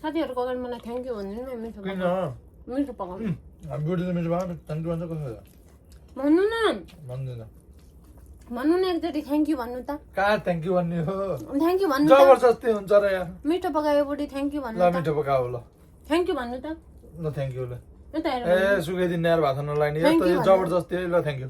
साथीहरुको अगाडि मलाई thank you भन्नु नि मिठो किन मिठो पकाउनु ब्युटीले मिठो भएन थ्याङ्क यू भन्छ कसो भन्नु न भन्दैन भन्नु न एकचोटि थ्यांक यू भन्नु त कहाँ थ्याङ्क यू भन्ने हो थ्यांक यू भन्नु त जबरजस्ती हुन्छ र यार मिठो पकाएपछि थ्यांक यू भन्नु ल त मिठो पकाऊ ल थ्यांक यू भन्नु त ल थ्याङ्क यू ल यता हेर ए सुकाइदिने यार भात नलाग्ने यस्तो यो जबरजस्ती है ल थ्याङ्क यू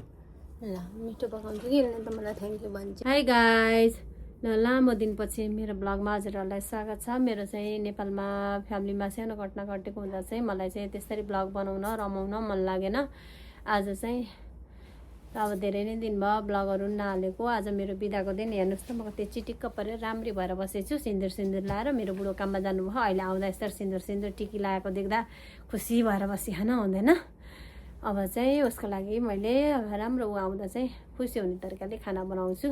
ल मिठो पकाउँछु कि यसले त मलाई थ्यांक यू भन्छ हाई गाइस ल लामो दिनपछि मेरो ब्लगमा हजुरहरूलाई स्वागत छ मेरो चाहिँ नेपालमा फ्यामिलीमा सानो घटना घटेको हुँदा चाहिँ मलाई चाहिँ त्यसरी ब्लग बनाउन रमाउन मन लागेन आज चाहिँ अब धेरै नै दिन भयो ब्लगहरू नहालेको आज मेरो बिदाको दिन हेर्नुहोस् त म त्यो चिटिक्क परेर राम्री भएर बसेको छु सिन्दुर लाएर मेरो बुढो काममा जानुभयो अहिले आउँदा यस्तो सिन्दुर टिकी लगाएको देख्दा खुसी भएर बसिखान हुँदैन अब चाहिँ उसको लागि मैले राम्रो ऊ आउँदा चाहिँ खुसी हुने तरिकाले खाना बनाउँछु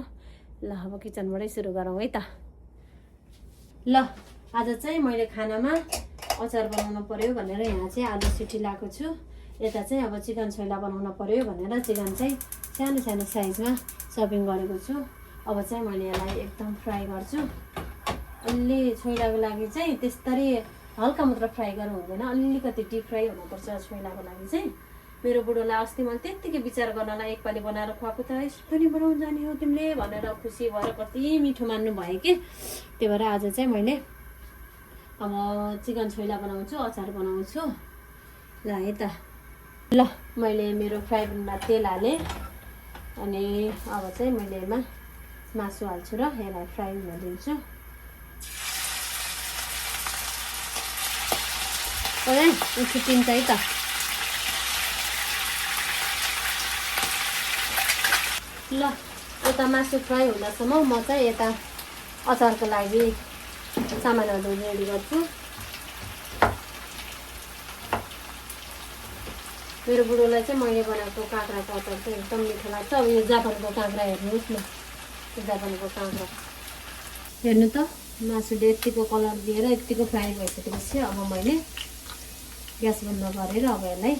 ल अब किचनबाटै सुरु गरौँ है त ल आज चाहिँ मैले खानामा अचार बनाउनु पर्यो भनेर यहाँ चाहिँ आलु सिटी लगाएको छु यता चाहिँ अब चिकन छोइला बनाउन पर्यो भनेर चिकन चाहिँ सानो सानो साइजमा सपिङ गरेको छु अब चाहिँ मैले यसलाई एकदम फ्राई गर्छु अलि छोइलाको लागि चाहिँ त्यसरी हल्का मात्र फ्राई गर्नु हुँदैन अलिकति डिप फ्राई हुनुपर्छ छोइलाको लागि चाहिँ मेरो बुढोलाई अस्ति मैले त्यत्तिकै विचार गर्नलाई एकपालि बनाएर खुवाएको त यस्तो नि बनाउनु जाने हो तिमीले भनेर खुसी भएर कति मिठो मान्नु भयो कि त्यही भएर आज चाहिँ मैले अब चिकन छोइला बनाउँछु अचार बनाउँछु ल है त ल मैले मेरो फ्राई प्यानमा तेल हालेँ अनि अब चाहिँ मैले यसमा मासु हाल्छु र यसलाई फ्राई हुन दिन्छु छुट्टिन्छ है त ल यता मासु फ्राई हुँदासम्म म चाहिँ यता अचारको लागि सामानहरू रेडी गर्छु मेरो बुढोलाई चाहिँ मैले बनाएको काँक्राको अचार चाहिँ एकदम मिठो लाग्छ अब यो जापानको काँक्रा हेर्नुहोस् न जापानको काँक्रा हेर्नु त मासुले यत्तिको कलर दिएर यत्तिको फ्राई भइसकेपछि अब मैले ग्यास बन्द गरेर अब यसलाई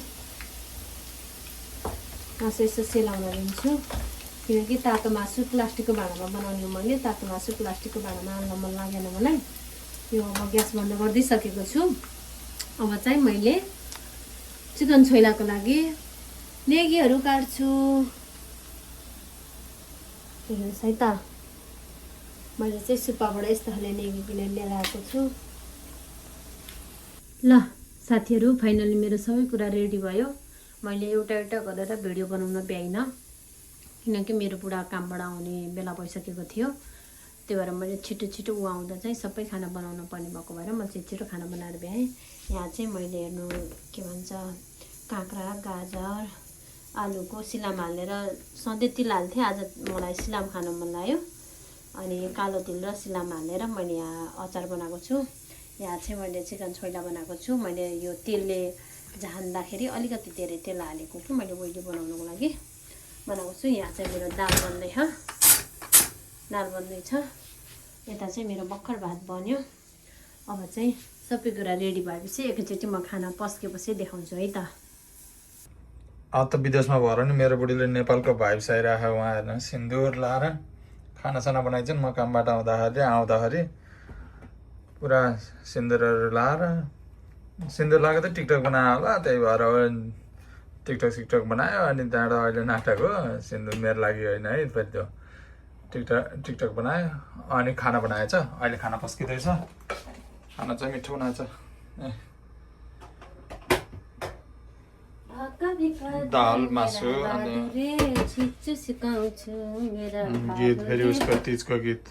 मासु यसो सेलाउन दिन्छु किनकि तातो मासु प्लास्टिकको भाँडामा बनाउने मैले तातो मासु प्लास्टिकको भाँडामा हाल्न मन लागेन मलाई यो अब ग्यास बन्द गरिदिइसकेको छु अब चाहिँ मैले चिकन छोइलाको लागि नेगीहरू काट्छु हेर्नुहोस् है त मैले चाहिँ सुप्पाबाट यस्तो खाले नेगी किनेर लिएर आएको छु ल साथीहरू फाइनली मेरो सबै कुरा रेडी भयो मैले एउटा एउटा गरेर भिडियो बनाउन भ्याइनँ किनकि मेरो बुढा कामबाट आउने बेला भइसकेको थियो त्यही भएर मैले छिटो छिटो ऊ आउँदा चाहिँ सबै खाना बनाउनु पर्ने भएको भएर मैले छिटो खाना बनाएर भ्याएँ यहाँ चाहिँ मैले हेर्नु के भन्छ काँक्रा गाजर आलुको सिलाम हालेर सधैँ तिल हाल्थेँ आज मलाई सिलाम खान मन लाग्यो अनि कालो तिल र सिलाम हालेर मैले यहाँ अचार बनाएको छु यहाँ चाहिँ मैले चिकन छोइला बनाएको छु मैले यो तेलले झान्दाखेरि अलिकति धेरै तेल हालेको कि मैले ओइली बनाउनुको लागि बनाएको छु यहाँ चाहिँ मेरो दाल बन्दैछ यता चाहिँ मेरो भर्खर भात बन्यो अब चाहिँ सबै कुरा रेडी भएपछि एकैचोटि म खाना पस्केपछि देखाउँछु है त अब त विदेशमा भएर नि मेरो बुढीले नेपालको भाइब्स आइरहेको उहाँ हेर्नु सिन्दुर लाएर खानासाना बनाइदिन्छ म कामबाट आउँदाखेरि पुरा सिन्दुरहरू लाएर सिन्दुर लगाएको त टिकटक बनायो होला त्यही भएर टिकटक बनायो अनि त्यहाँबाट अहिले नाटक हो सिन्दुर मेरो लागि होइन है फेरि त्यो टिकटक बनायो अनि खाना बनाएछ अहिले खाना पस्किँदैछ खाना चाहिँ मिठो बनाएछ दाल मासु गीत फेरि उसको तिजको गीत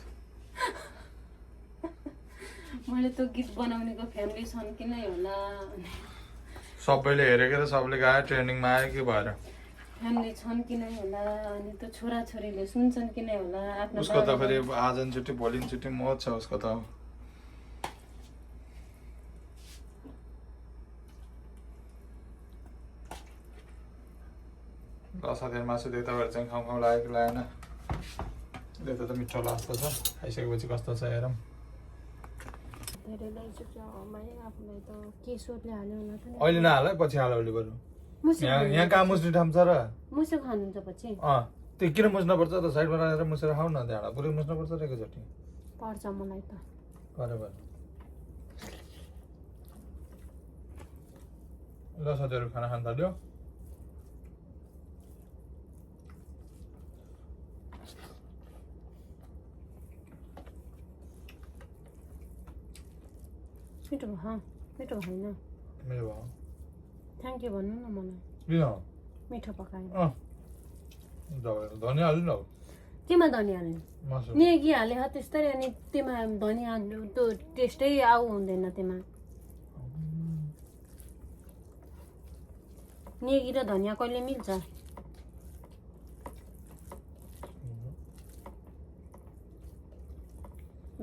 मैले त गीत बनाउनेको फ्यामिली छन् कि नै होला सबैले हेरेको त सबले गायो ट्रेनिङमा आयो कि भएर फ्यामिली छन् कि नै होला अनि त छोराछोरीले सुन्छन् कि नै होला आफ्नो उसको त फेरि आजन छुट्टी भोलिन छुट्टी मौज छ उसको त साथीहरू मासु देख्दा भएर चाहिँ खाउँ लागेको लागेन देख्दा त मिठो लाग्छ छ खाइसकेपछि कस्तो छ हेरौँ अहिले नहाल है पछि हाल अहिले बरु यहाँ कहाँ मुस्ने ठाउँ छ र मुसो खानुहुन्छ पछि त्यो किन मुस्नुपर्छ त साइडमा राखेर मुसेर खाऊ न त्यहाँबाट पुरै मुस्नुपर्छ र एकैचोटि पर्छ मलाई त बराबर हेर्नु त मेरो दाल बन्दैछ दाल मासु अनि यता चाहिँ मेरो चिकन छोइला बनाएको छु चिकन छोइला बनाउँदा चाहिँ मेरो बुढो चाहिँ चिकन छोइला खाँदैन चिकन छोइला चाहिँ मलाई चाहिँ मनपर्छ ल साथीहरू खाना खान थाल्यो मिठो भयो मिठो भएन मेरो भयो थ्याङ्क यू भन्नु न मलाई किन मिठो पकायो धनियाँ हाल्नु न केमा धनियाँ हाल्ने मासु म्यागी हाले हो त्यस्तै अनि त्यसमा धनियाँ त्यो टेस्टै आउ हुँदैन त्यसमा म्यागी र धनियाँ कहिले मिल्छ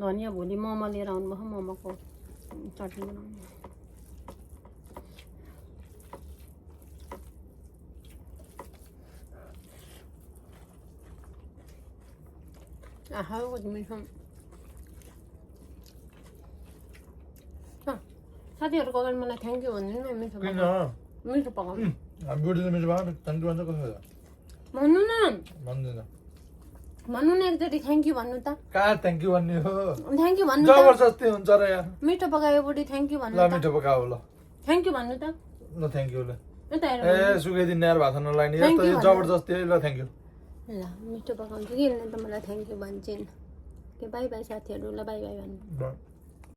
धनियाँ भोलि मोमो लिएर आउनुभयो मोमोको चटनी बनाउने आहा कति मिठो साथीहरूको अगाडि मलाई थ्याङ्क यू भन्नु न मिठो किन मिठो पकाउनु हामी बुढीले मिठो भयो थ्याङ्क यू भन्छ कसो भन्नु न भन्दैन भन्नु न एकचोटि थ्याङ्क यू भन्नु त कहाँ थ्याङ्क यू भन्ने हो थ्याङ्क यू भन्नु त जबरजस्ती हुन्छ र यार मिठो पकायो बुढी थ्याङ्क यू भन्नु ल त मिठो पकाऊ ल थ्याङ्क यू भन्नु त ल थ्याङ्क यू ल यता हेर ए सुकाइदिने यार भात नलाग्ने Thank यस्तो you यो भन्नु। जबरजस्ती है ल थ्याङ्क यू ल मिठो पकाउँछु कि यसले त मलाई थ्याङ्क यू भन्छन् के बाई बाई साथीहरू ल बाई बाई भन्नु ल